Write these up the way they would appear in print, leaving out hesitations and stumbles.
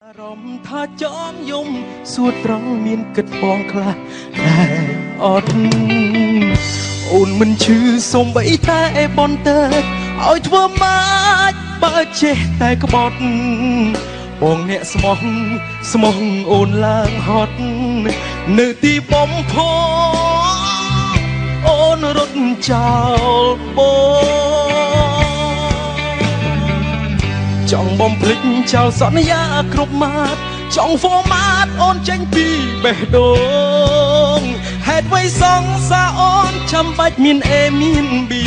អារម្មណ៍ថាចង់យំសួរត្រង់មានគិតបងខ្លះតែអត់អូនមិនឈឺសូម្បីតែបនទៅឲ្យធ្វើម៉ាច់បើចេះតែក្បត់បងអ្នកស្មោះអូនឡើងហត់នៅទីបំផុតអូនរត់ចោលបងចង់បំភ្លេចចោលសន្យាគ្រប់ម៉ាត់ចង់ហ្វម៉ាតអូនចេញពីបេះដូងហេតុអ្វីសង្សារអូនចាំបាច់មានអេមានប៊ី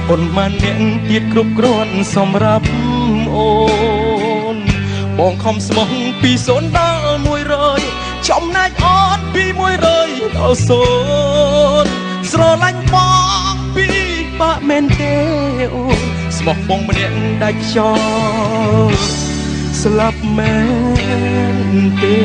ប៉ុន្មានអ្នកទៀតគ្រប់គ្រាន់សម្រាប់អូនបងខំស្មោះពី0ដល់100ចំណែកអូនពី100ដល់0ស្រឡាញ់បងពីបាក់មែនទេអូនស្មោះបងម្នាក់ដាច់ខ្យល់ស្លាប់មែនទេ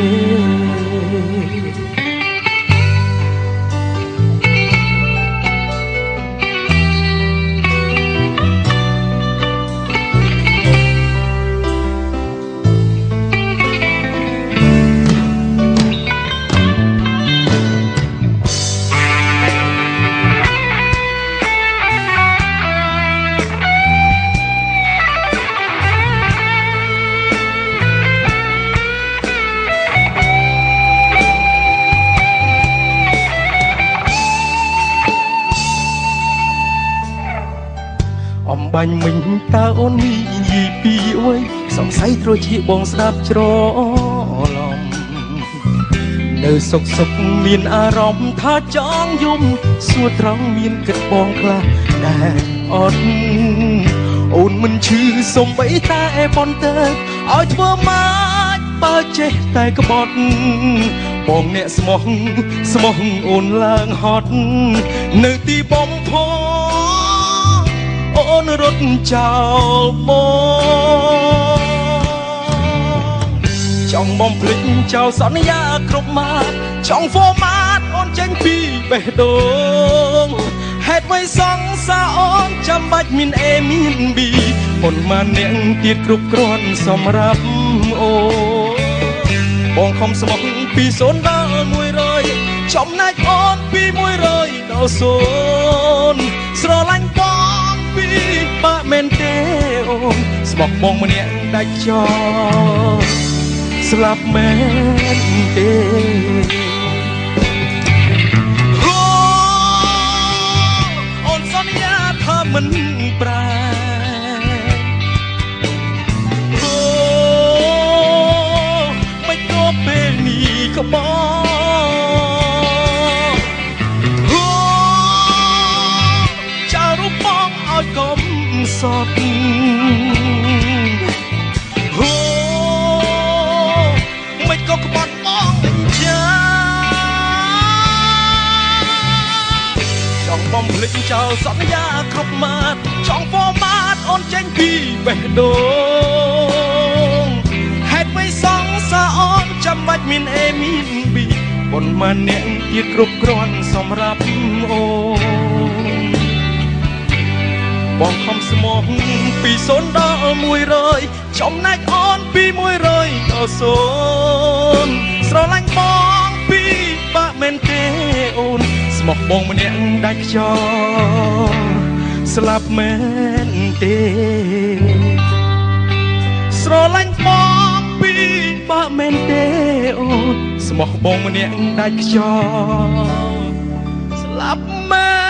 អំបាញ់មិញតើអូននិយាយពីអុយសង្ស័យត្រូវជាបងស្ដាប់ច្រឡំនៅសុកមានអារម្មណ៍ថាចង់យំសួរត្រង់មានគិតបងខ្លះដែលអត់អូនមិនឈឺសំបីតែបនទៅឲ្យធ្វើម៉ាច់បើចេះតែក្បត់បងអ្នកស្មោះអូនឡើងហត់នៅទីបំផុតអូនរត់ចោលបងចង់បំភ្លេចចោលសន្យាគ្រប់ម៉ាត់ចង់ហ្វម៉ាតអូនចេញពីបេះដូងហេតុអ្វីសង្សារអូនចាំបាច់មានអេមានប៊ីប៉ុន្មានអ្នកទៀតគ្រប់គ្រាន់សម្រាប់អូនបងខំស្មោះពី0ដល់100ចំណែកអូនពី100ដល់0ស្រឡាញ់បងពីបាក់មែនទេអូនស្មោះបងម្នាក់ដាច់ខ្យល់ស្លាប់មែនទេអូនសន្យាថាមិនប្រែមិនក៏ពេលនេះក៏បងចារូបបងឲ្យកុំសត់មិនក៏ក្បត់បងចាចង់បំភ្លេចចោលសន្យាគ្រប់ម៉ាត់ចង់ហ្វម៉ាតអូនចេញពីបេះដូងហេតុអ្វីសង្សារអូនចាំបាច់មានអេមានប៊ីប៉ុន្មានអ្នកទៀតគ្រប់គ្រាន់សម្រាប់អូនបងខំស្មោះពី0ដល់100ចំណែកអូនពី100ដល់0ស្រឡាញ់បងពីបាក់មែនទេអូនស្មោះបងម្នាក់ដាច់ខ្យល់ស្លាប់មែនទេស្រឡាញ់បងពីបាក់មែនទេអូនស្មោះបងម្នាក់ដាច់ខ្យល់ស្លាប់មែន